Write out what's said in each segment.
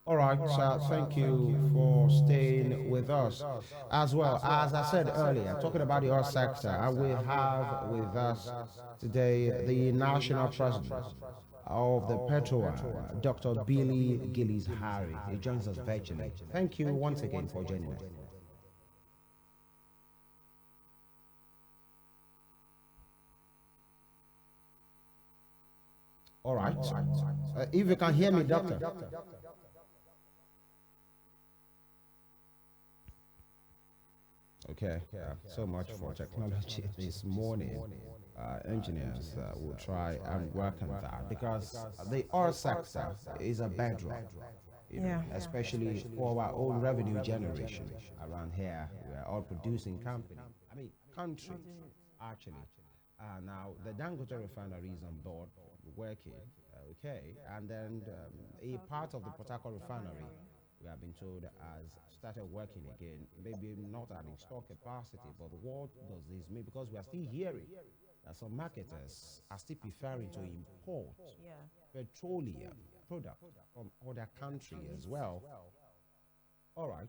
All right, thank you for staying with us. As well, as I said earlier, talking about the oil sector, we have with us today the national president of the Petroan, Dr. Billy Gillies Harry. He joins us virtually. Thank you once again for joining us. All right. If you can hear me, doctor. Okay, so much for technology this morning. Engineers will try and work on that because the oil sector is a bedrock, Yeah. especially for our own revenue generation around here. We are all producing company. I mean, country, actually. Now, the Dangote refinery is on board working, okay, and then a part of the Port Harcourt refinery we have been told has started working again, maybe not at install capacity, but what does this mean? Because we are still hearing that some marketers are still preferring to import Yeah. petroleum products from other countries as well. All right.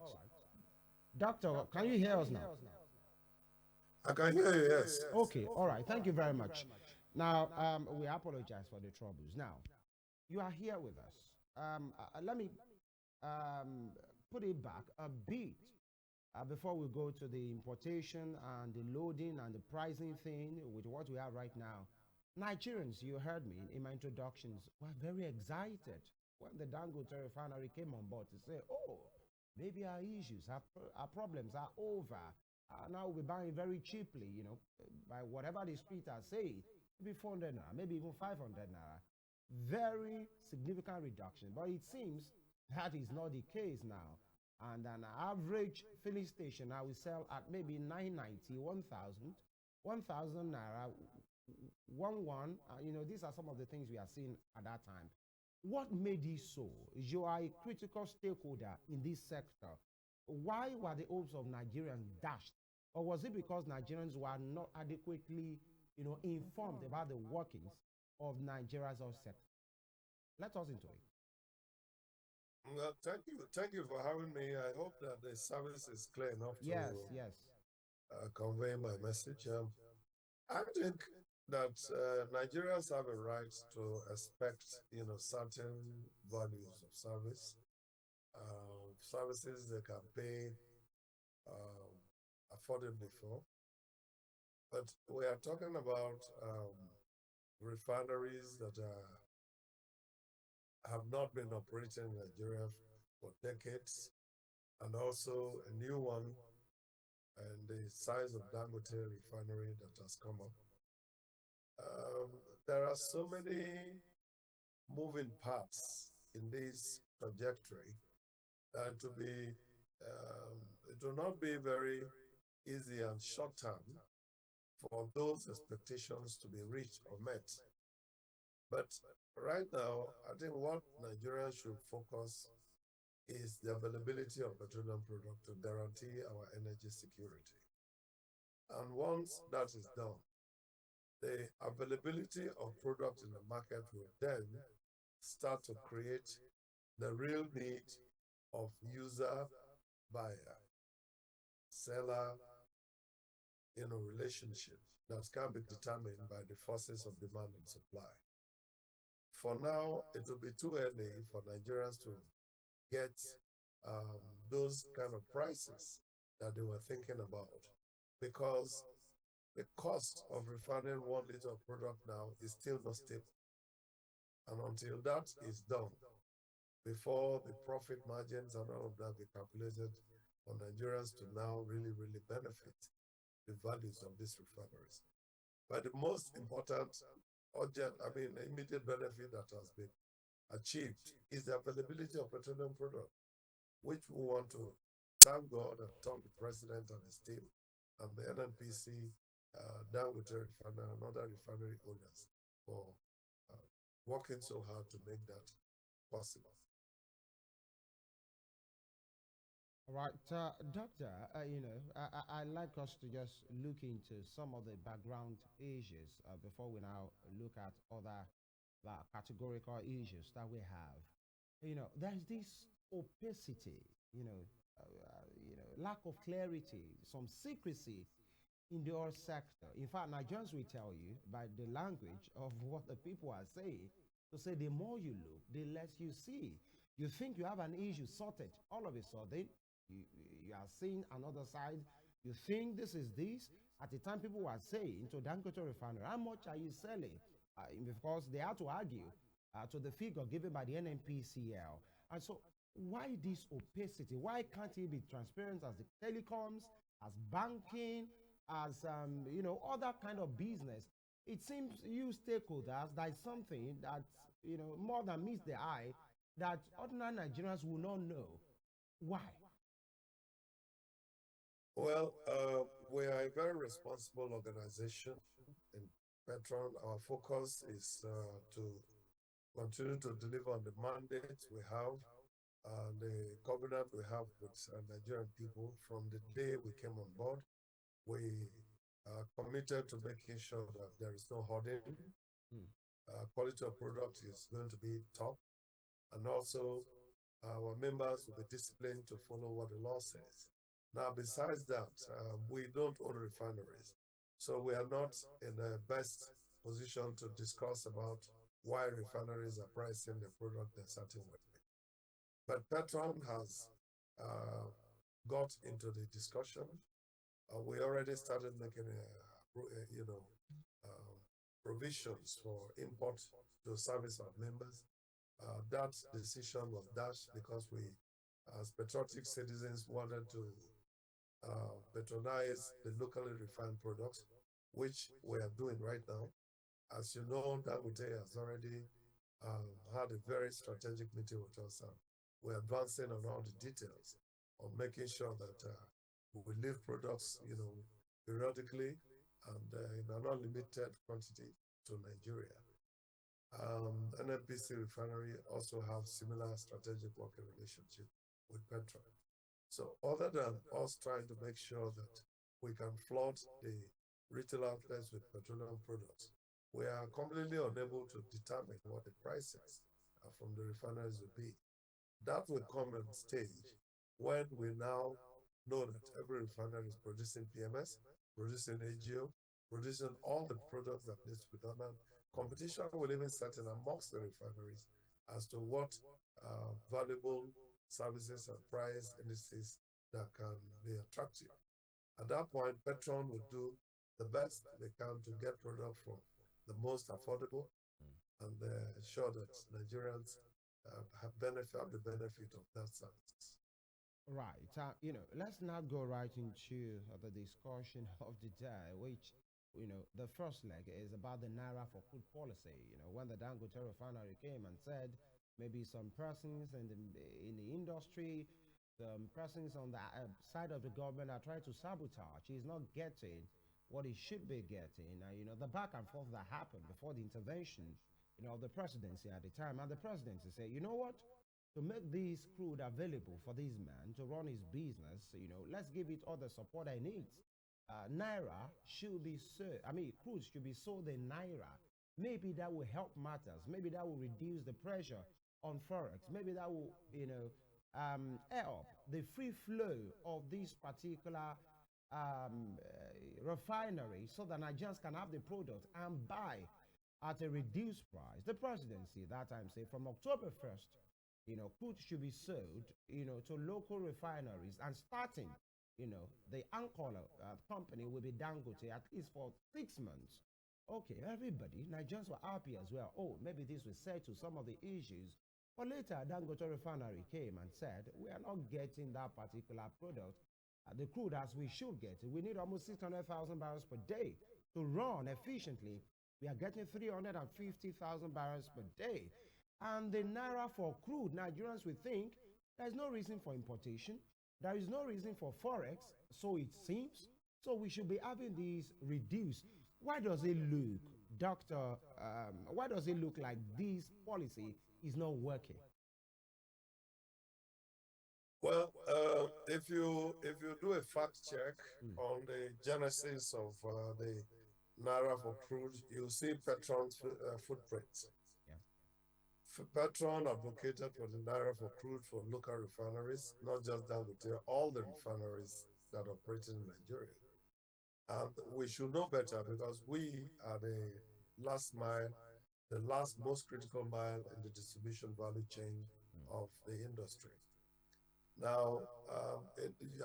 Doctor, can you hear us now? I can hear you, yes. Okay, all right. Thank you very much. Now, we apologize for the troubles. Now, you are here with us. Let me um, put it back a bit before we go to the importation and the loading and the pricing thing with what we have right now. Nigerians, you heard me in my introductions, were very excited when the Dangote refinery came on board to say, oh, maybe our issues, our problems are over. Now we'll be buying very cheaply, by whatever the street are saying, maybe 400 naira, maybe even 500 naira. Very significant reduction. But it seems that is not the case now. And an average filling station now will sell at maybe 990, 1,000, 1,000 naira, 1 1. These are some of the things we are seeing at that time. What made it so? You are a critical stakeholder in this sector. Why were the hopes of Nigerians dashed? Or was it because Nigerians were not adequately, informed about the workings of Nigeria's oil sector? Let us into it. Well, thank you. Thank you for having me. I hope that the service is clear enough to Yes, yes. convey my message. I think that Nigerians have a right to expect, certain values of services they can pay um, affordably for. But we are talking about refineries that have not been operating in Nigeria for decades, and also a new one and the size of Dangote refinery that has come up. Um, there are so many moving parts in this trajectory that it will not be very easy and short term for those expectations to be reached or met. But right now, I think what Nigerians should focus is the availability of petroleum product to guarantee our energy security. And once that is done, the availability of product in the market will then start to create the real need of user, buyer, seller, relationship that can be determined by the forces of demand and supply. For now, it will be too early for Nigerians to get those kind of prices that they were thinking about because the cost of refining 1 liter of product now is still not stable. And until that is done, before the profit margins and all of that be calculated for Nigerians to now really, really benefit the values of these refineries. But the most important immediate benefit that has been achieved is the availability of petroleum product, which we want to thank God and thank the president and his team and the NNPC, Dangote refinery and other refinery owners for uh, working so hard to make that possible. All right, Doctor, I like us to just look into some of the background issues before we now look at other categorical issues that we have. There's this opacity, lack of clarity, some secrecy in the oil sector. In fact, Nigerians will tell you by the language of what the people are saying to say the more you look, the less you see. You think you have an issue sorted, all of a sudden, you, you are seeing another side. You think this is this. At the time, people were saying to Dangote Refinery, how much are you selling? Because they had to argue to the figure given by the NNPCL. And so, why this opacity? Why can't it be transparent as the telecoms, as banking, as other kind of business? It seems you stakeholders, there is something that more than meets the eye that ordinary Nigerians will not know. Why? Well, we are a very responsible organization in Petron. Our focus is to continue to deliver on the mandate we have, the covenant we have with Nigerian people from the day we came on board. We are committed to making sure that there is no hoarding. Mm. Quality of product is going to be top, and also our members will be disciplined to follow what the law says. Now, besides that, we don't own refineries, so we are not in the best position to discuss about why refineries are pricing the product a certain way. But Petron has got into the discussion. We already started making, uh, provisions for import to service our members. That decision was dashed because we, as patriotic citizens, wanted to patronize the locally refined products, which we are doing right now. As you know, Dangote has already had a very strategic meeting with us. We're advancing on all the details of making sure that we leave products, periodically and in an unlimited quantity to Nigeria. NNPC refinery also have similar strategic working relationship with Petroan. So other than us trying to make sure that we can flood the retail outlets with petroleum products, we are completely unable to determine what the prices from the refineries will be. That will come on stage when we now know that every refinery is producing PMS, producing AGO, producing all the products that needs to be done. And competition will even set in amongst the refineries as to what valuable services and price indices that can be attractive. At that point, Petron will do the best they can to get product from the most affordable and ensure that Nigerians have the benefit of that service. Right. Let's now go right into the discussion of the day, which, the first leg is about the Naira for crude policy. When the Dangote refinery came and said maybe some persons in the industry, some persons on the side of the government are trying to sabotage. He's not getting what he should be getting. The back and forth that happened before the intervention, of the presidency at the time, and the presidency said, you know what? To make this crude available for this man to run his business, let's give it all the support I need. Naira should be sold. I mean, crude should be sold in Naira. Maybe that will help matters. Maybe that will reduce the pressure on forex. Maybe that will, help the free flow of this particular refinery so that Nigerians can have the product and buy at a reduced price. The presidency that time said from October 1st, crude should be sold, to local refineries and starting, the anchor company will be Dangote at least for 6 months. Okay, everybody, Nigerians were happy as well. Oh, maybe this will settle some of the issues. But later, Dangote refinery came and said, we are not getting that particular product, the crude as we should get it. We need almost 600,000 barrels per day to run efficiently. We are getting 350,000 barrels per day. And the Naira for crude, Nigerians will think there's no reason for importation. There is no reason for forex, so it seems. So we should be having these reduced. Why does it look, Doctor? Why does it look like this policy is not working? Well, if you do a fact check Mm. on the genesis of the Naira for crude, you'll see Petron's footprint. Yeah. Petroan advocated for the Naira for crude for local refineries, not just Dangote, all the refineries that operate in Nigeria. And we should know better because we are the last mile, the last most critical mile in the distribution value chain of the industry. Now,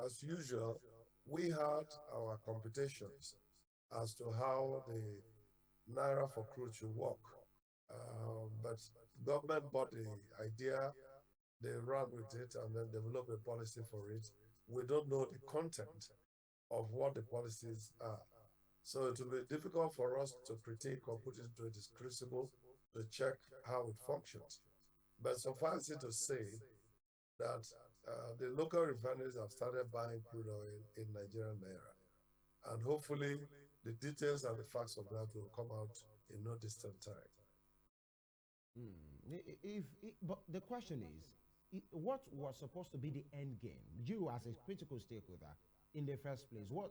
as usual, we had our computations as to how the Naira for crude should work. But government bought the idea, they ran with it, and then developed a policy for it. We don't know the content of what the policies are. So it will be difficult for us to critique or put it into a crucible to check how it functions. But suffice it to say that the local refineries have started buying crude oil in Nigerian Naira. And hopefully the details and the facts of that will come out in no distant time. But the question is, what was supposed to be the end game? You, as a critical stakeholder, in the first place, what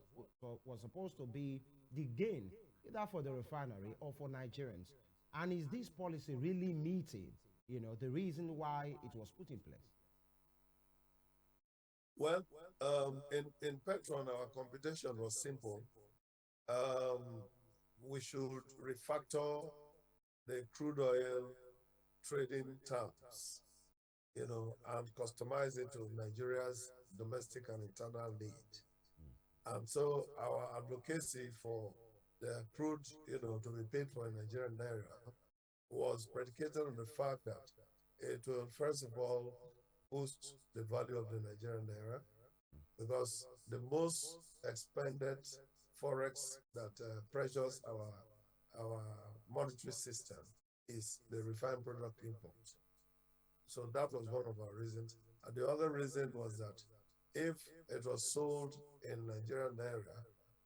was supposed to be the gain, either for the refinery or for Nigerians? And is this policy really meeting, the reason why it was put in place? Well, in Petron, our computation was simple. We should refactor the crude oil trading terms, and customize it to Nigeria's domestic and internal need. And so our advocacy for the crude, to be paid for in Nigerian Naira was predicated on the fact that it will, first of all, boost the value of the Nigerian Naira because the most expended forex that pressures our monetary system is the refined product import. So that was one of our reasons. And the other reason was that if it was sold in Nigerian Naira,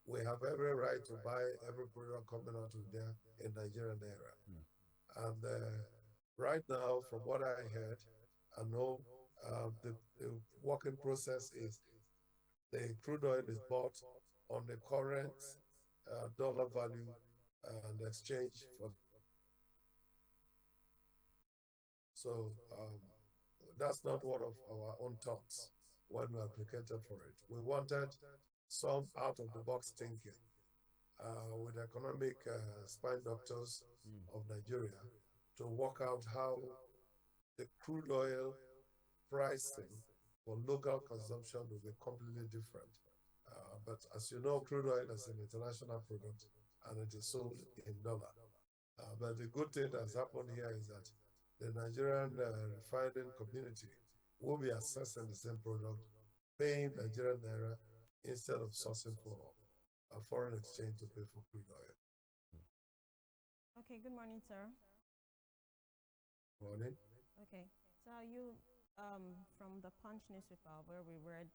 we have every right to buy every product coming out of there in Nigerian Naira. And right now, from what I heard, I know the working process is the crude oil is bought on the current dollar value and exchange for. So that's not one of our own thoughts when we advocated for it. We wanted some out of the box thinking with economic spine doctors of Nigeria to work out how the crude oil pricing for local consumption will be completely different. But as you know, crude oil is an international product and it is sold in dollar. But the good thing that's happened here is that the Nigerian refining community will be assessing the same product, paying Nigerian Naira instead of sourcing for a foreign exchange to pay for crude oil. Okay, good morning, sir. Morning. Okay, so you, from the Punch newspaper where we read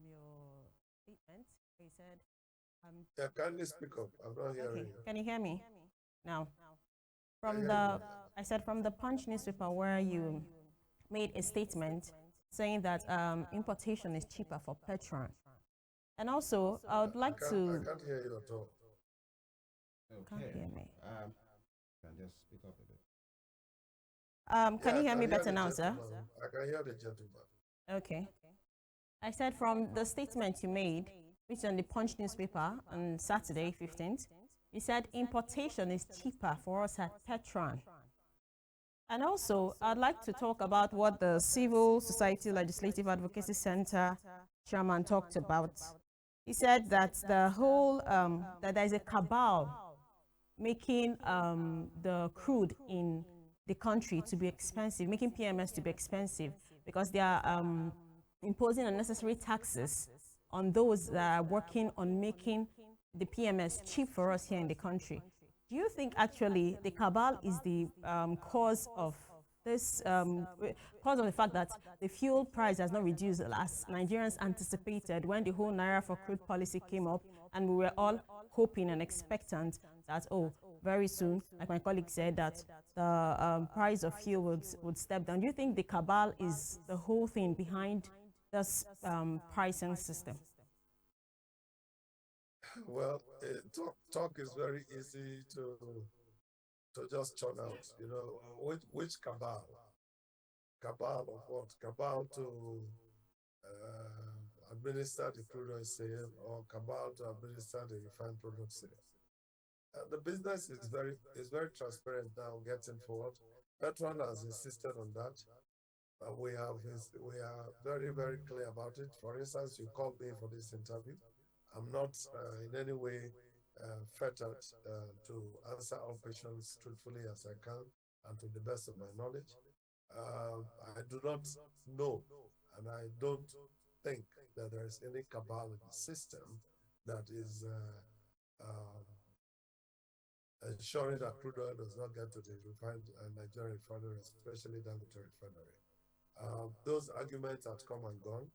your statement, you said, Yeah, kindly speak up. I'm not hearing okay, you. can you hear me now? I From hear the, you. I said from the Punch newspaper where you made a statement saying that importation is cheaper for Petroan. And also, I would like I to, can't hear you at all. can't hear me. Can just speak up a bit. Can Yeah, you I hear me can hear better the now, sir? gentleman. I can hear the gentleman. Okay. I said from the statement you made, which is on the Punch newspaper on Saturday, 15th, you said importation is cheaper for us at Petroan. And also, I'd like to talk about what the Civil Society Legislative Advocacy Center chairman talked about. He said that the whole, that there's a cabal making the crude in the country to be expensive, making PMS to be expensive, because they are imposing unnecessary taxes on those that are working on making the PMS cheap for us here in the country. Do you think actually the cabal is the cause of this, cause of the fact that the fuel price has not reduced as Nigerians anticipated when the whole Naira for crude policy came up, and we were all hoping and expectant that, oh, very soon, like my colleague said, that the price of fuel would step down. Do you think the cabal is the whole thing behind this pricing system? Well, talk is very easy to to just churn out, which cabal? Cabal of what? Cabal to administer the crude oil sale, or cabal to administer the refined product sale. The business is very transparent now getting forward. Petroan has insisted on that. We are very, very clear about it. For instance, you called me for this interview. I'm not in any way fettered to answer all questions truthfully as I can and to the best of my knowledge. I do not know, and I don't think that there is any cabal in the system that is ensuring that crude oil does not get to the refined Nigerian refinery, especially Dangote refinery. Those arguments have come and gone.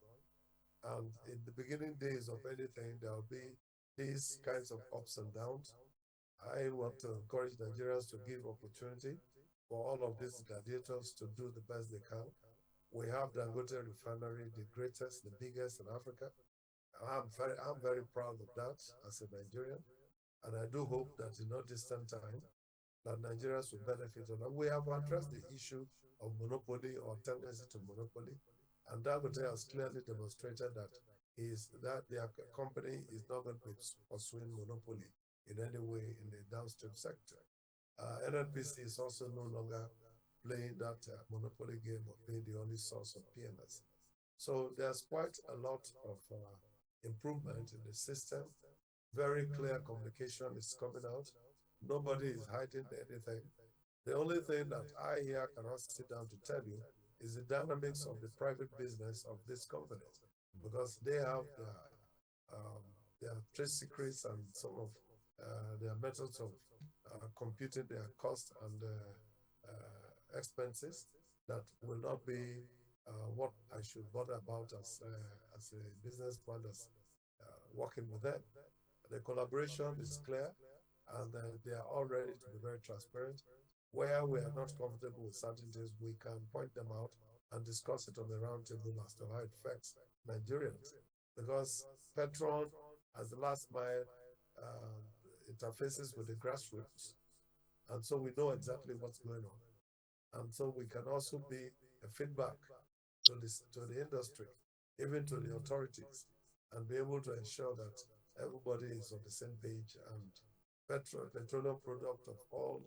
And in the beginning days of anything, there will be these kinds of ups and downs. I want to encourage Nigerians to give opportunity for all of these gladiators to do the best they can. We have Dangote refinery, the greatest, the biggest in Africa. I'm very proud of that as a Nigerian. And I do hope that in no distant time, that Nigerians will benefit on that. We have addressed the issue of monopoly or tendency to monopoly, and Dangote has clearly demonstrated that their company is not going to be pursuing monopoly in any way in the downstream sector. NNPC is also no longer playing that monopoly game of being the only source of PMS. So there's quite a lot of improvement in the system. Very clear communication is coming out. Nobody is hiding anything. The only thing that I here cannot sit down to tell you is the dynamics of the private business of these companies, because they have their trade secrets and some of their methods of computing their cost and expenses that will not be what I should bother about as a businessman that's working with them. The collaboration is clear, and they are all ready to be very transparent. Where we are not comfortable with certain things, we can point them out and discuss it on the roundtable as to how it affects Nigerians. Because Petroan, as the last mile, interfaces with the grassroots, and so we know exactly what's going on. And so we can also be a feedback to the industry, even to the authorities, and be able to ensure that everybody is on the same page, and petroleum product of all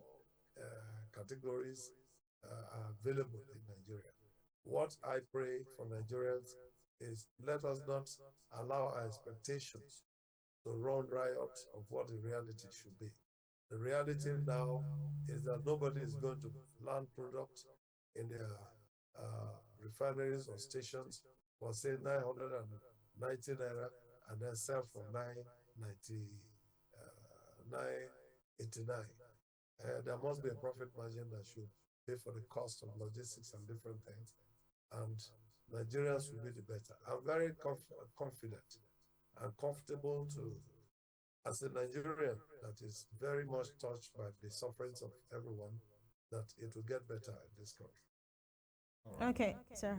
categories are available in Nigeria. What I pray for Nigerians is, let us not allow our expectations to run riot of what the reality should be. The reality now is that nobody is going to land product in their refineries or stations for say 990 naira and then sell for 989. There must be a profit margin that should pay for the cost of logistics and different things, and Nigerians will be the better. I'm very confident and comfortable as a Nigerian that is very much touched by the sufferings of everyone, that it will get better in this country. Okay, sir.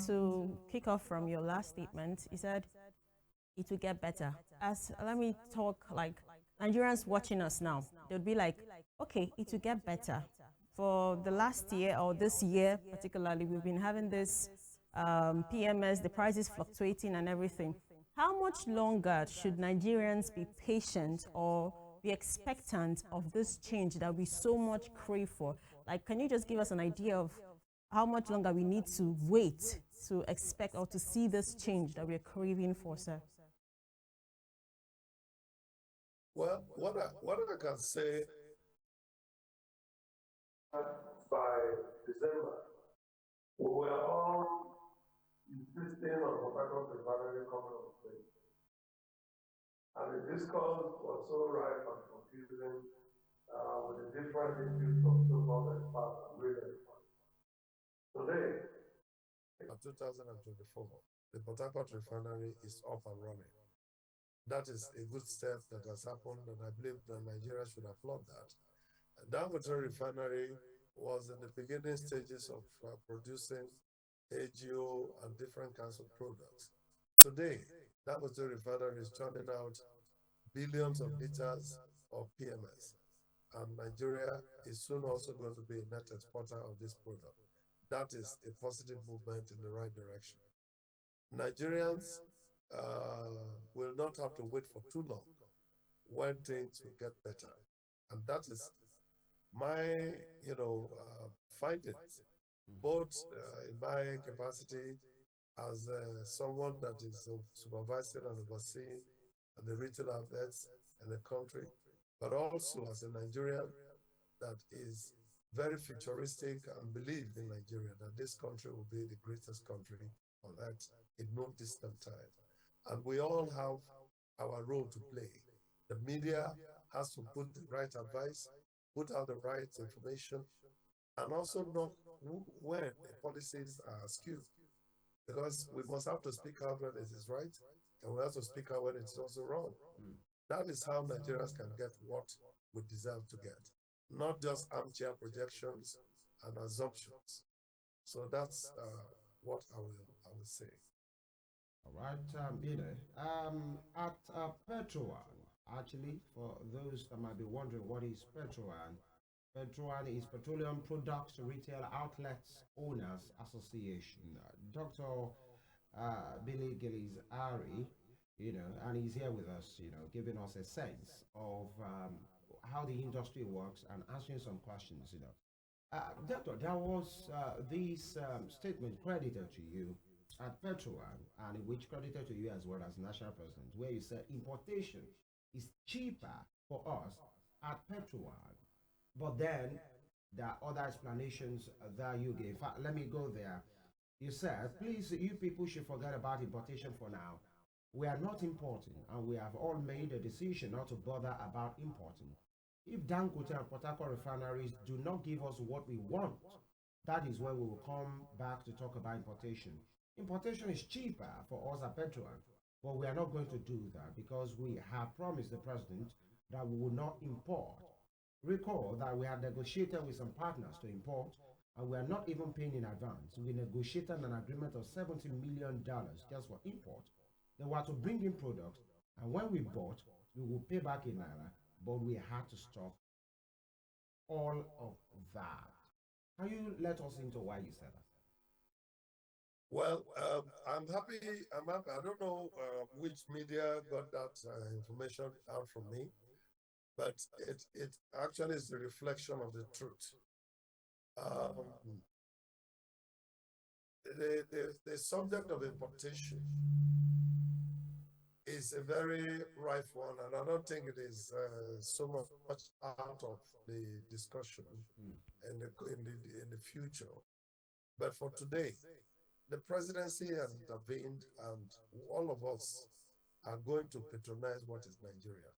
To kick off from your last statement, you said it will get better. Let me talk like Nigerians watching us now. They'll be like, okay, it will get better. For the last year or this year particularly, we've been having this PMS, the prices fluctuating and everything. How much longer should Nigerians be patient or be expectant of this change that we so much crave for? Like, can you just give us an idea of how much longer we need to wait to expect or to see this change that we're craving for, sir? Well, what I can say, by December, we were all insisting on the Petroan refinery coming on stream. And the discourse was so rife and confusing with the different issues of so-called experts and real experts. Today, in 2024, the Port Harcourt refinery is up and running. That is a good step that has happened, and I believe that Nigeria should applaud that. Dangote refinery was in the beginning stages of producing AGO and different kinds of products. Today, Dangote refinery is turning out billions of liters of PMS. and Nigeria is soon also going to be a net exporter of this product. That is a positive movement in the right direction. Nigerians will not have to wait for too long when things will get better. And that is my, findings, both in my capacity as someone that is supervising and overseeing the retail outlets in the country, but also as a Nigerian that is very futuristic and believe in Nigeria, that this country will be the greatest country on earth in no distant time. And we all have our role to play. The media has to put the right advice, put out the right information, and also know when the policies are skewed. Because we must have to speak out when it is right, and we have to speak out when it's also wrong. Mm. That is how Nigerians can get what we deserve to get, not just armchair projections and assumptions. So that's what I will say. All right, at Petroan, actually, for those that might be wondering what is Petroan, Petroan is Petroleum Products Retail Outlets Owners Association. Dr. Billy Gills Ari, and he's here with us, giving us a sense of how the industry works and answering some questions. Doctor, there was this statement credited to you at Petroan, and which credited to you as well as national president, where you said importation is cheaper for us at Petroan. But then there are other explanations that you gave. In fact, let me go there. You said, please, you people should forget about importation for now. We are not importing, and we have all made a decision not to bother about importing. If Dangote and Port Harcourt refineries do not give us what we want, that is when we will come back to talk about importation. Importation is cheaper for us at Petroan, but we are not going to do that because we have promised the president that we will not import. Recall that we had negotiated with some partners to import, and we are not even paying in advance. We negotiated an agreement of $70 million just for import. They were to bring in products, and when we bought, we will pay back in Naira, but we had to stop all of that. Can you let us into why you said that? Well, I'm happy. I'm happy. I don't know which media got that information out from me, but it actually is the reflection of the truth. The subject of importation is a very rife one, and I don't think it is so much out of the discussion in the future. But for today, the presidency has intervened, and all of us are going to patronize what is Nigeria.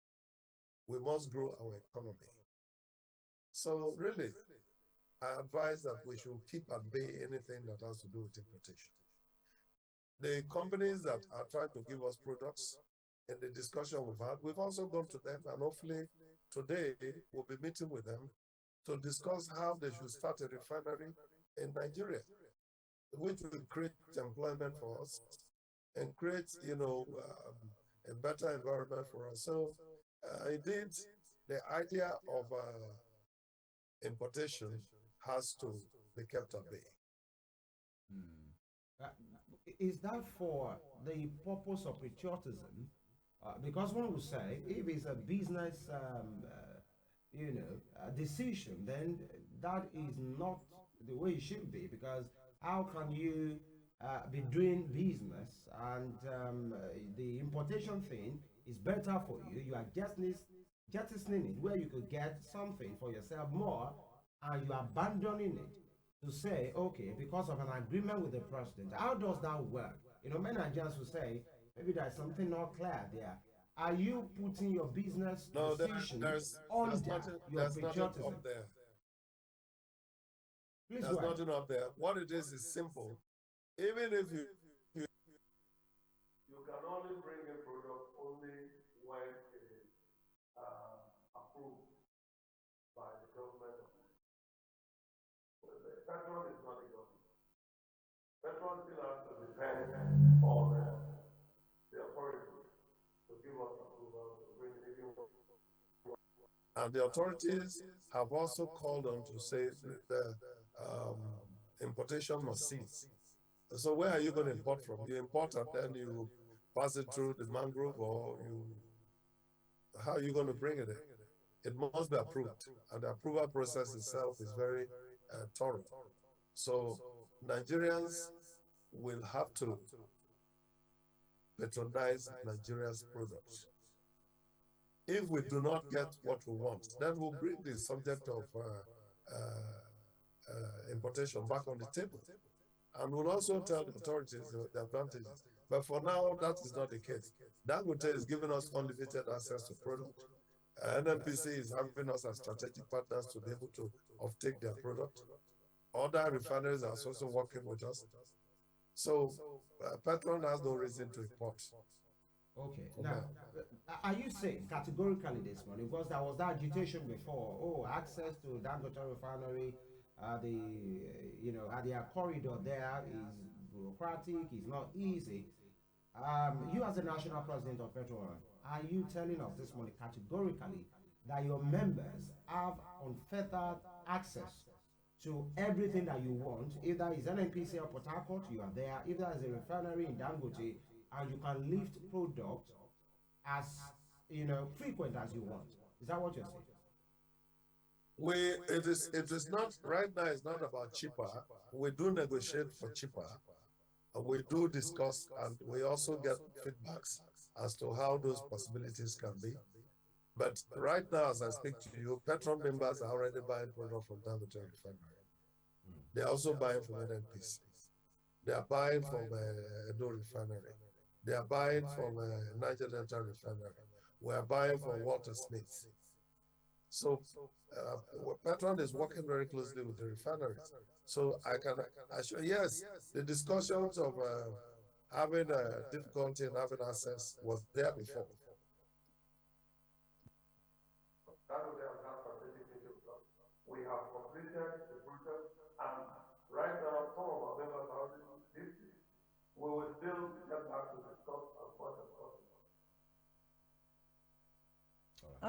We must grow our economy. So really, I advise that we should keep at bay anything that has to do with importation. The companies that are trying to give us products, in the discussion we've also gone to them, and hopefully today we'll be meeting with them to discuss how they should start a refinery in Nigeria, which will create employment for us and create, a better environment for us. So indeed, the idea of importation has to be kept at bay. Is that for the purpose of patriotism? Because one would say, if it's a business, decision, then that is not the way it should be. Because how can you be doing business and the importation thing is better for you? You are jettisoning it where you could get something for yourself more, and you are abandoning it to say, okay, because of an agreement with the president. How does that work? Many Nigerians will say, maybe there's something not clear there. Are you putting your business decision there's under nothing, your there's nothing patriotism? up there. Please There's go ahead. nothing up there. What it is simple. Even if you can only bring a product only when it is approved by the government. Petroan is not a government. Petroan still has to depend on the authority to give us approval to bring it in. And the authorities have also called on to say the um, importation must cease. So where are you going to import from? You import and then you pass it through the mangrove, or you, how are you going to bring it in? It must be approved, and the approval process itself is very thorough. So Nigerians will have to patronize Nigeria's products. If we do not get what we want, then we'll bring the subject of importation back on the table. And we'll also tell the authorities the advantages. But for now, that is not the case. Dangote is giving us unlimited access to product. NNPC is having us as strategic partners to be able to offtake their product. Other refineries are also working with us. So Petroan has no reason to import. Okay. Now, are you saying categorically this morning, because there was that agitation before, oh, access to Dangote refinery, their corridor there is bureaucratic, it's not easy. You as the national president of Petroan, are you telling us this morning categorically that your members have unfettered access to everything that you want? If there is NNPC or Port Harcourt, you are there. If there is a refinery in Dangote, and you can lift product as frequent as you want. Is that what you're saying? It is not right now. It's not about cheaper. We do negotiate for cheaper, and we do discuss, and we also get feedbacks as to how those possibilities can be. But right now, as I speak to you, Petron members are already buying product from Dangote Refinery. They're also buying from NNPC. They are buying from Edo Refinery. They are buying from Niger Delta Refinery. We are buying from Walter Smith. So Petron is working very closely with the refineries. So I can assure, yes, the discussions of having difficulty in having access was there before. We have completed the process, and right now some of our members are already lifted. We will still get back to discuss as much as possible.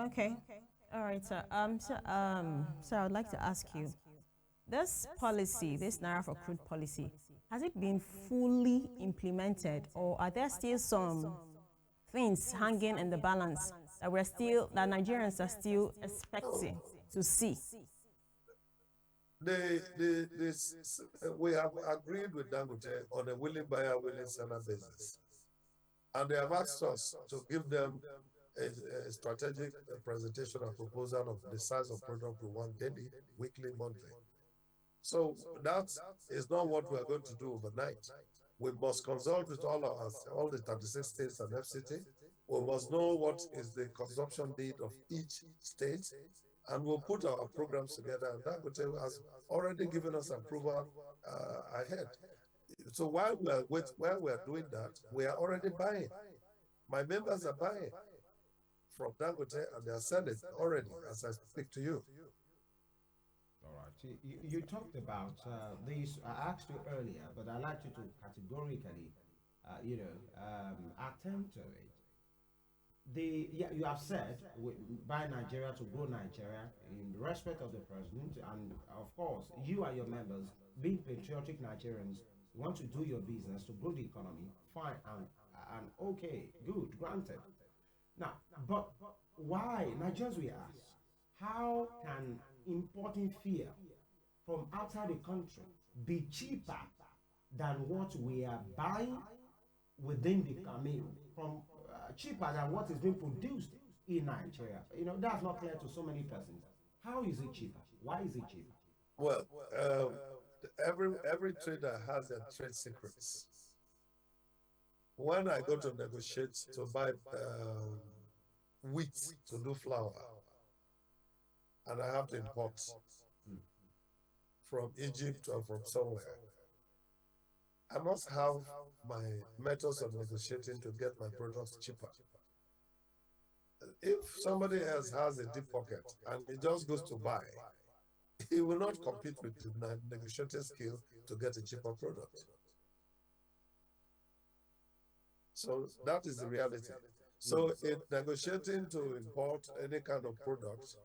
Okay. All right, sir. So I would like to ask you, this policy, this Naira for crude policy, has it been fully implemented, or are there still some things hanging in the balance that that Nigerians are still expecting to see? We have agreed with Dangote on a willing buyer, willing seller basis. And they have asked us to give them a strategic presentation and proposal of the size of product we want daily, weekly, monthly. So that is not what we are going to do overnight. We must consult with all the 36 states and FCT. We must know what is the consumption need of each state, and we'll put our programs together. And Dangote has already given us approval ahead. So while we are doing that, we are already buying. My members are buying from Dangote, and they are selling already as I speak to you. All right. You talked about this. I asked you earlier, but I'd like you to categorically, attend to it. You have said buy Nigeria to grow Nigeria in respect of the president, and of course, you and your members, being patriotic Nigerians, want to do your business to grow the economy. Fine and okay, good, granted. Now, but why Nigerians? We ask, how can importing fuel from outside the country be cheaper than what we are buying within the, from cheaper than what is being produced in Nigeria? That's not clear to so many persons. How is it cheaper? Why is it cheaper? Well, every trader has their trade secrets. When I go to negotiate to buy wheat to do flour, and I have to import from Egypt or from somewhere, I must have my methods of negotiating to get my products cheaper. If somebody else has a deep pocket and he just goes to buy, he will not compete with the negotiating skill to get a cheaper product. So that is the reality. So in negotiating to import any kind of product,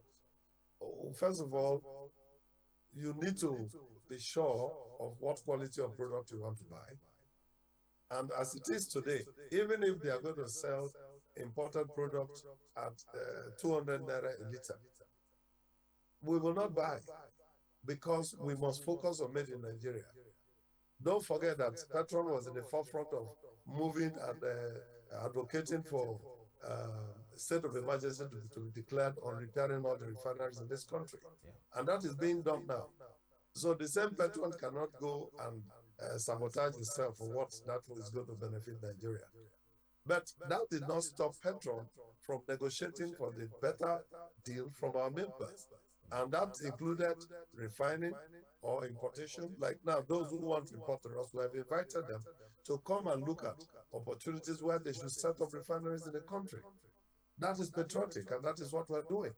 first of all, you need to be sure of what quality of product you want to buy. And as it is today, even if they are going to sell imported product at 200 naira a liter, we will not buy because we must focus on made in Nigeria. Don't forget that Petroan was in the forefront of moving and advocating for state of emergency to be declared on repairing all the refineries in this country. And that is being done now. So the same Petroan cannot go and sabotage itself for what that is going to benefit Nigeria. But that did not stop Petroan from negotiating for the better deal from our members. And that included refining or importation. Like now, those who want to import to us, we have invited them to come and look at opportunities where they should set up refineries in the country. That is patriotic, and that is what we're doing.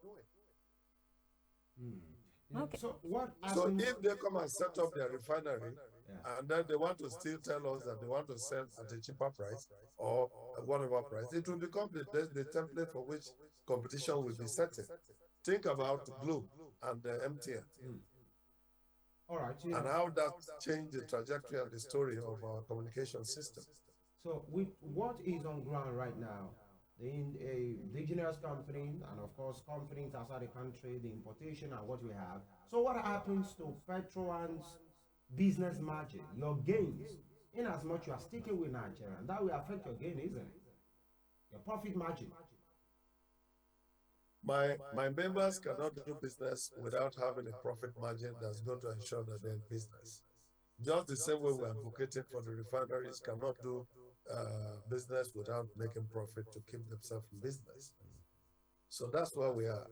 Okay. So what So happens? if they come and set up their refinery, and then they want to still tell us that they want to sell at a cheaper price or whatever price, it will become the template for which competition will be setting. Think about Globe and MTN. All right. And how that changed the trajectory and the story of our communication system. So with what is on ground right now, the indigenous company and of course companies outside the country, the importation and what we have. So what happens to Petroan's business margin, your gains, in as much you are sticking with Nigeria, and that will affect your gain, isn't it? Your profit margin. My members cannot do business without having a profit margin that's going to ensure that they're in business. Just the same way we're advocating for the refineries cannot do business without making profit to keep themselves in business. So that's where we are.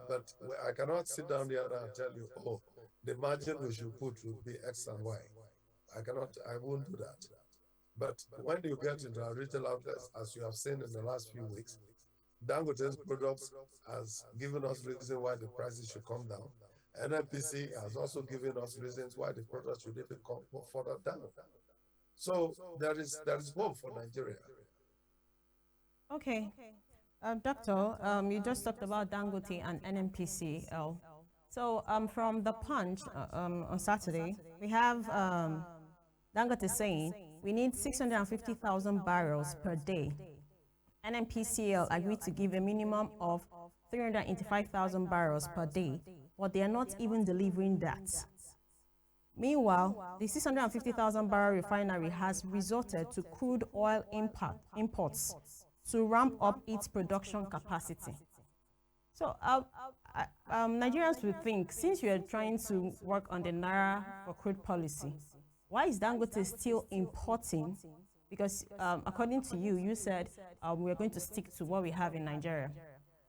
But I cannot sit down here and tell you, oh, the margin we should put would be X and Y. I won't do that. But when you get into our retail outlets, as you have seen in the last few weeks, Dangote's products has given us reason why the prices should come down. NNPC has also given us reasons why the products should even come further down. So there is hope for Nigeria. Okay. Doctor, you just talked about Dangote and NNPCL. So from the Punch on Saturday, we have Dangote saying we need 650,000 barrels per day. NNPCL agreed to give a minimum of 385,000 barrels per day, but they are not even delivering that. Meanwhile, the 650,000 barrel refinery has resorted to crude oil imports to ramp up its production capacity. So Nigerians would think, since you are trying to work on the Naira for crude policy, why is Dangote still importing? Because according to you, you said we're going to stick to what we have in Nigeria.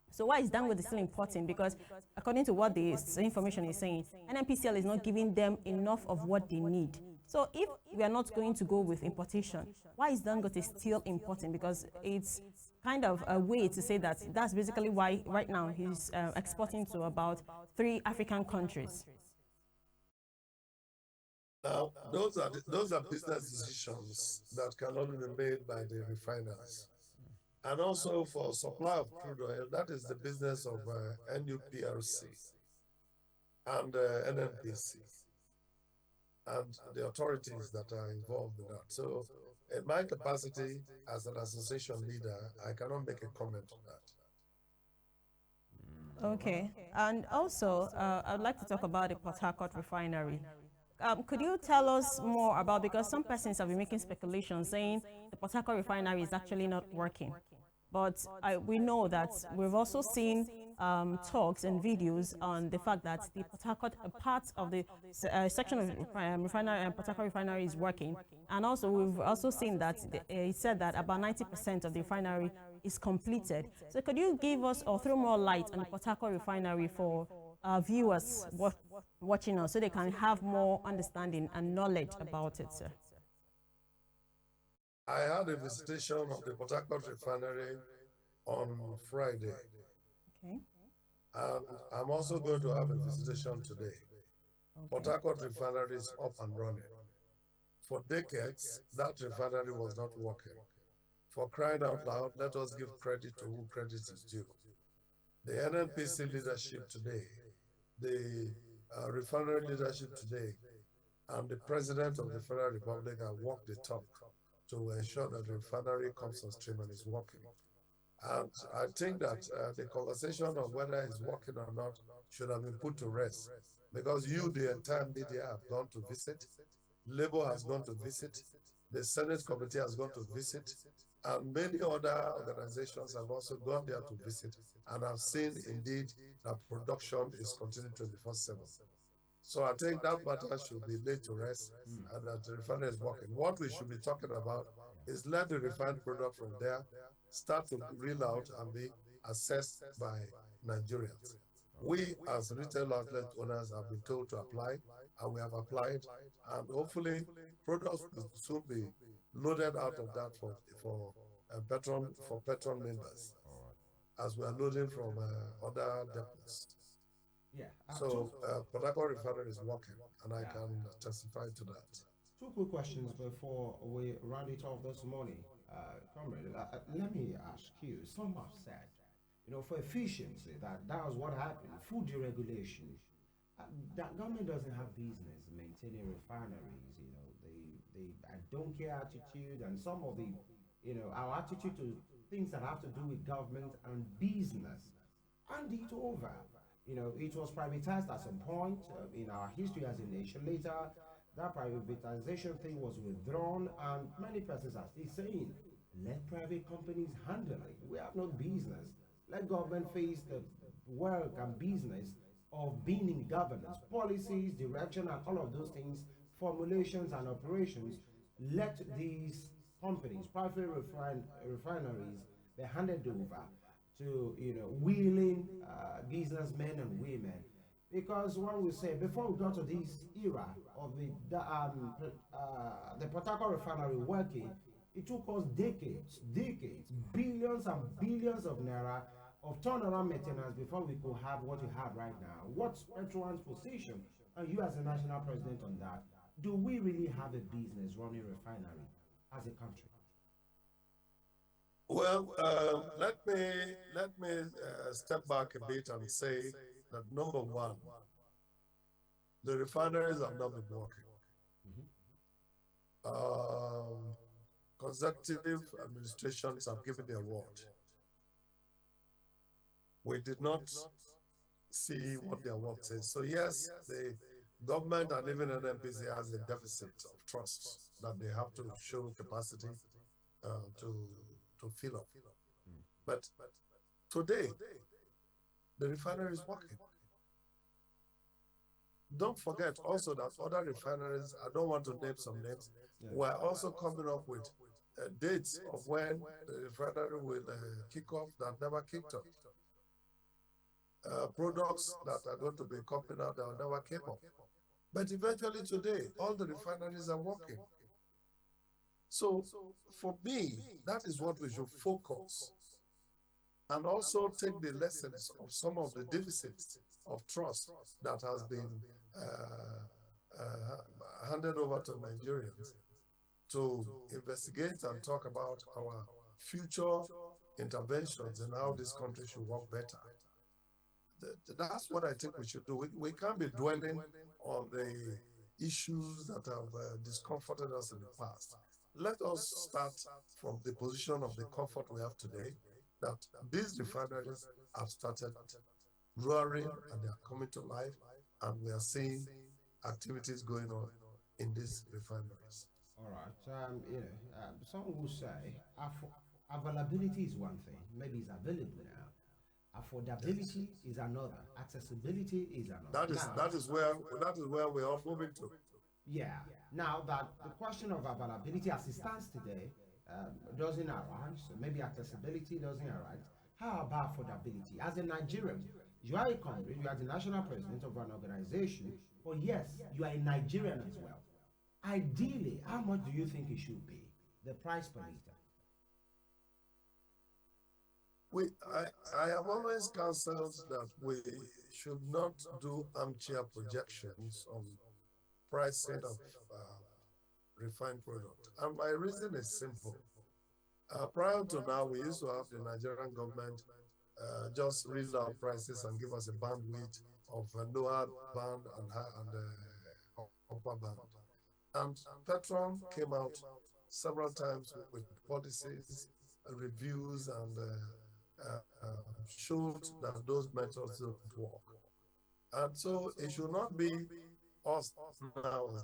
So why is Dangote still importing? Because according to what the information is saying, NNPCL is not giving them enough of what they need. So if we are not going to go with importation, why is Dangote still importing? Because it's kind of a way to say that that's basically why right now he's exporting to about 3 African countries. Now, those are business decisions that can only be made by the refiners. And also for supply of crude oil, that is the business of NUPRC and NNPC and the authorities that are involved in that. So in my capacity as an association leader, I cannot make a comment on that. Okay. And also, I'd like to talk about the Port Harcourt refinery. Could you tell us more about, because some persons have been making speculations saying the Port Harcourt refinery is actually not working. But we know that we've also seen talks and videos on the fact that the Port Harcourt part of the section of refinery and Port Harcourt refinery is working. And also we've also seen that it said that about 90% of the refinery is completed. So could you give us or throw more light on the Port Harcourt refinery for viewers watching us so they can have more understanding and knowledge about it, sir? I had a visitation of the Port Harcourt refinery on Friday. Okay. And I'm also going to have a visitation today. Okay. Port Harcourt refinery is up and running. For decades, that refinery was not working. For crying out loud, let us give credit to who credit is due. The NNPC leadership today, the refinery leadership today, and the President of the Federal Republic have walked the talk to ensure that the refinery comes on stream and is working. And I think that the conversation of whether it's working or not should have been put to rest, because you, the entire media, have gone to visit, Labour has gone to visit, the Senate Committee has gone to visit, and many other organizations have also gone there to visit and have seen indeed that production is continuing 24/7. So I think that matter should be laid to rest and that the refinery is working. What we should be talking about is let the refined product from there start to reel out and be assessed by Nigerians. We as retail outlet owners have been told to apply, and we have applied, and hopefully products will soon be loaded out of that for Petroan members, as we are loading from other depots. Yeah. So Port Harcourt Refinery is working, and I can testify to that. Two quick questions before we round it off this morning. Comrade, let me ask you, some have said, for efficiency, that was what happened, food deregulation. That government doesn't have business maintaining refineries, they I don't care attitude, and some of the, our attitude to things that have to do with government and business, and it over. It was privatized at some point in our history as a nation. Later, that privatization thing was withdrawn, and many persons are still saying, let private companies handle it. We have no business. Let government face the work and business of being in governance, policies, direction, and all of those things, formulations and operations. Let these companies, private refineries, be handed over to willing businessmen and women. Because when we say, before we got to this era of the Port Harcourt refinery working, it took us decades, billions and billions of naira of turnaround maintenance before we could have what we have right now. What's Petroan's position, and you as the national president, on that? Do we really have a business running refinery as a country? Well, let me step back a bit and say that number one, the refineries have not been working. Consecutive administrations have given their word. We did not see what their word says. So yes, the government and even NNPC has a deficit of trust that they have to show capacity to fill up. But today, the refinery is working. Don't forget also that other refineries, I don't want to name some names, we're also coming up with dates of when the refinery will kick off that never kicked off. Products that are going to be coming out that will never came up. But eventually today, all the refineries are working. So for me, that is what we should focus, and also take the lessons of some of the deficits of trust that has been handed over to Nigerians to investigate and talk about our future interventions and how this country should work better. That's what I think we should do. We can't be dwelling on the issues that have discomforted us in the past. Let us start from the position of the comfort we have today, that these refineries have started roaring and they are coming to life, and we are seeing activities going on in these refineries. All right. Some will say availability is one thing. Maybe it's available now. Affordability is another. Accessibility is another. That is where we are moving to. Yeah. Now that the question of availability as it stands today doesn't arise, maybe accessibility doesn't arise. How about affordability? As a Nigerian, you are a comrade, you are the national president of an organization, but yes, you are a Nigerian as well. Ideally, how much do you think it should be? The price per liter? I have always counseled that we should not do armchair projections on pricing of refined product. And my reason is simple. Prior to now, we used to have the Nigerian government just read out prices and give us a bandwidth of a lower band and high and upper band. And Petroan came out several times with policies, reviews, and showed that those methods don't work. And so it should not be us now as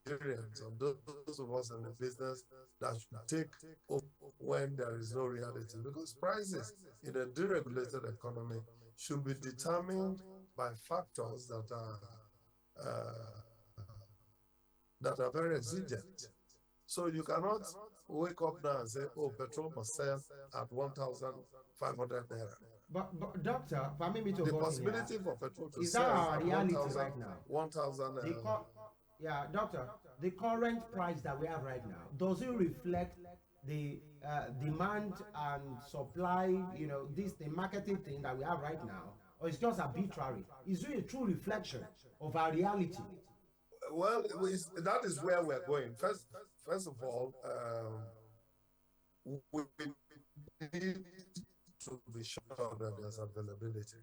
Nigerians or those of us in the business that should take over when there is no reality. Because prices in a deregulated economy should be determined by factors that are very exigent. So you cannot wake up now and say, oh, petrol must sell at 1,500 naira. But doctor, permit me to The butt in here. possibility for petrol to Is that sell our at reality 1,000, right now? 1,000. Yeah, doctor, the current price that we have right now, does it reflect the demand and supply, you know, the marketing thing that we have right now, or it's just arbitrary? Is it a true reflection of our reality? Well, that is where we're going. First of all, we need to be sure that there's availability.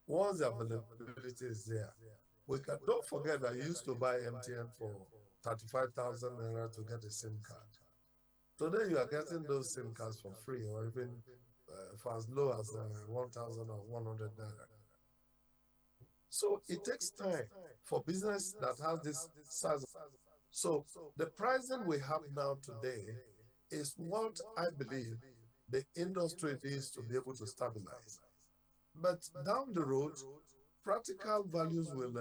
Once the availability is there, we can. Don't forget that you used to buy MTN for 35,000 naira to get a SIM card. Today you are getting those SIM cards for free, or even for as low as 1,000 or 100 naira. So it takes time for business that has this size. So the pricing we have now today is what I believe the industry needs to be able to stabilize. But down the road, practical values will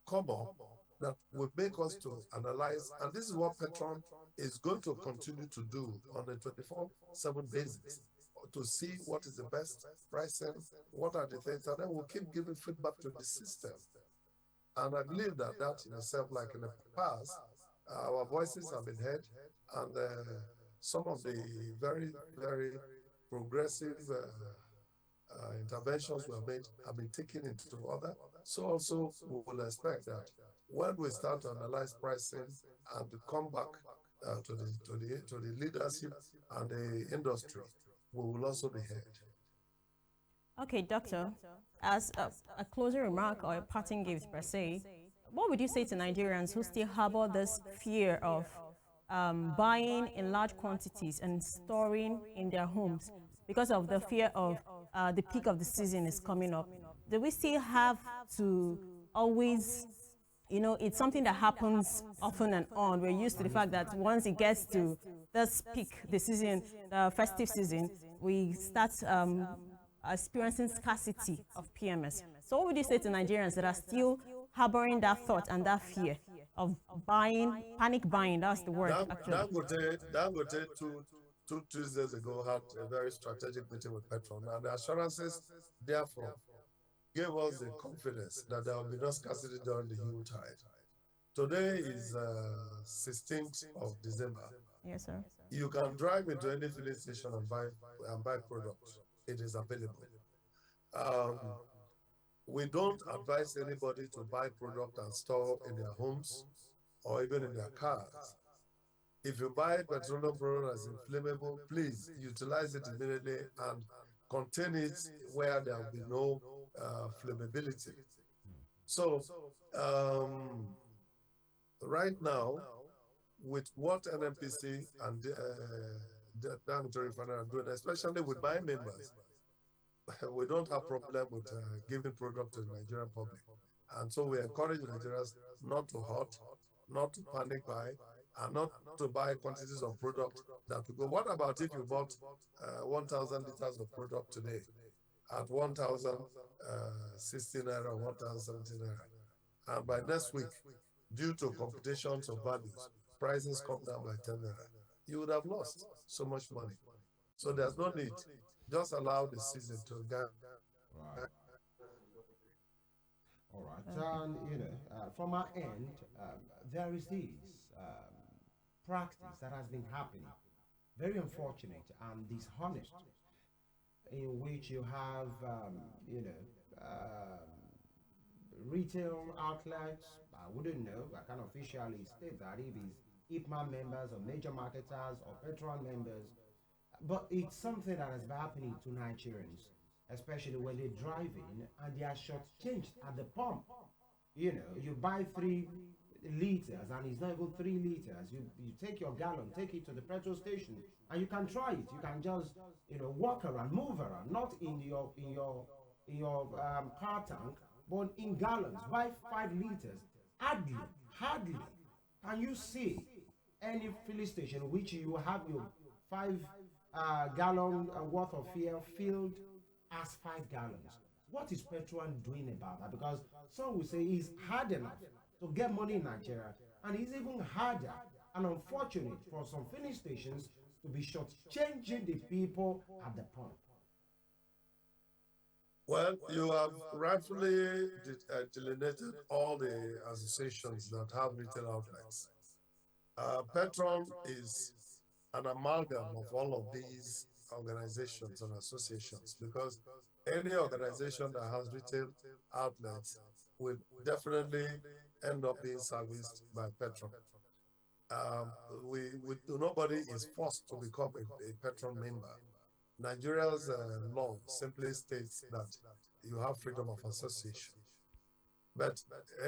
come up that will make us to analyze, and this is what Petron is going to continue to do on a 24/7 basis to see what is the best pricing, what are the things, and then we'll keep giving feedback to the system. And I believe that that in itself, like in the past, our voices have been heard, and some of the very, very progressive interventions were made have been taken into order. So also we will expect that when we start to analyze pricing and to come back to the leadership and the industry, we will also be heard. Okay, doctor, as a closing remark or a parting gift per se, what would you say to Nigerians who still harbor this fear of buying in large quantities and storing in their homes because of the fear of the peak of the season is coming up? Do we still have to always, you know, it's something that happens often and on. We're used to the fact that once it gets to this peak, the season, the festive season, we start experiencing scarcity of PMS. So what would you say to Nigerians that are still harboring that thought and that fear of buying, panic buying? That's the word, actually. Dangote two Tuesdays ago had a very strategic meeting with Petron, and the assurances therefore gave us the confidence that there will be no scarcity during the Yuletide. Today is 16th of December. Yes, sir. You can drive into any filling station and buy products. It is available. Um, we don't advise anybody to buy product and store in their homes or even in their cars. If you buy petroleum product as inflammable, please utilize it immediately and contain it where there will be no flammability. So right now, with what NNPC and the Dangote Refinery are doing, especially with my members, we don't have problem with giving product to the Nigerian public. And so we encourage Nigerians not to hurt, not to panic buy, and not to buy quantities of product that will go. What about if you bought 1,000 liters of product today at 1,060 naira, 1,070 naira? And by next week, due to computations of values, prices come down by 10 naira. You would have lost so much money. So there's no need. Just allow the season to go. Right. All right. And, you know, from our end, there is this practice that has been happening, very unfortunate and dishonest, in which you have, retail outlets. I wouldn't know. I can officially state that if it's IPMA members or major marketers or Petroan members, but it's something that has been happening to Nigerians, especially when they drive in and they are shortchanged at the pump. You know, you buy 3 liters and it's not even 3 liters. You take your gallon, take it to the petrol station, and you can try it. You can just, walk around, move around, not in your car tank, but in gallons. Buy 5 liters. Hardly can you see any filling station which you have your 5 gallon worth of fuel filled as 5 gallons. What is Petroan doing about that? Because some will say it's hard enough to get money in Nigeria, and it's even harder and unfortunate for some filling stations to be shortchanging the people at the pump. Well, you have rightfully delineated all the associations that have retail outlets. Petron is an amalgam of all of these organizations and associations, because any organization that has retail outlets will definitely end up being serviced by Petron. Nobody is forced to become a Petron member. Nigeria's law simply states that you have freedom of association. But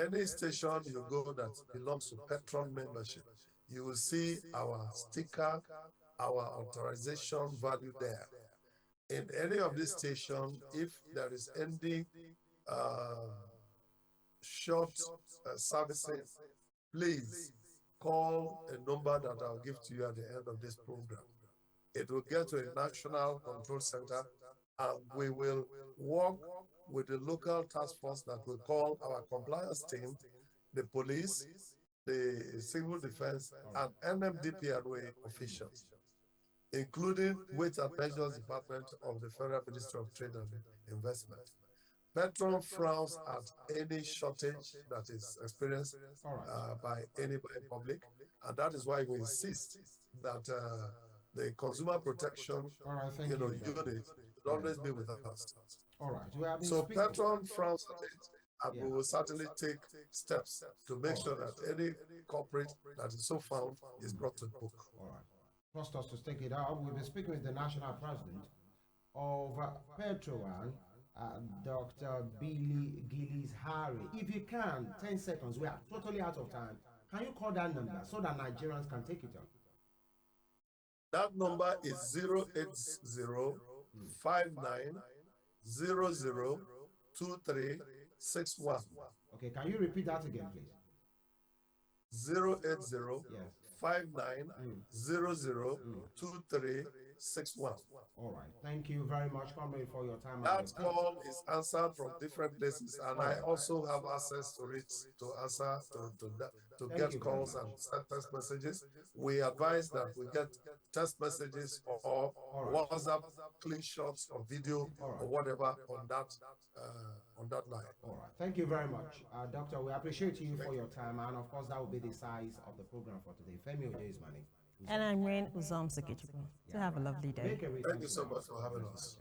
any station you go that belongs to Petron membership, you will see our sticker, our authorization value there. In any of these stations, if there is any uh, short servicing, please call a number that I'll give to you at the end of this program. It will get to a national control center, and we will work with the local task force that we call our compliance team, the police, the civil defense, and NMDPRA officials, including Weight and Measures Department of the Federal Ministry of Trade and Investment. Petron frowns at any shortage that is experienced by anybody public, and that is why we insist that the consumer protection, unit should always be with us. All right. We have been So speaking. Petron frowns at it, and we will certainly take steps to make sure that any corporate that is so found is brought to book. All right. Trust us to take it out. We've been speaking with the national president of Petroan, Dr. Gills Harry. If you can, 10 seconds. We are totally out of time. Can you call that number so that Nigerians can take it up? That number is 08059002361. Okay, can you repeat that again, please? 08059002361. All right. Thank you very much, comrade, for your time. That call is answered from different places, and I also have access to it to answer to get calls and send text messages. We advise that we get text messages or WhatsApp clip shots or video or whatever on that line. All right. Thank you very much, Doctor. We appreciate you for your time, and of course, that will be the size of the program for today. Femi is my name. And I'm Uzoms Okechukwu. To have a lovely day. Thank you so much for having us.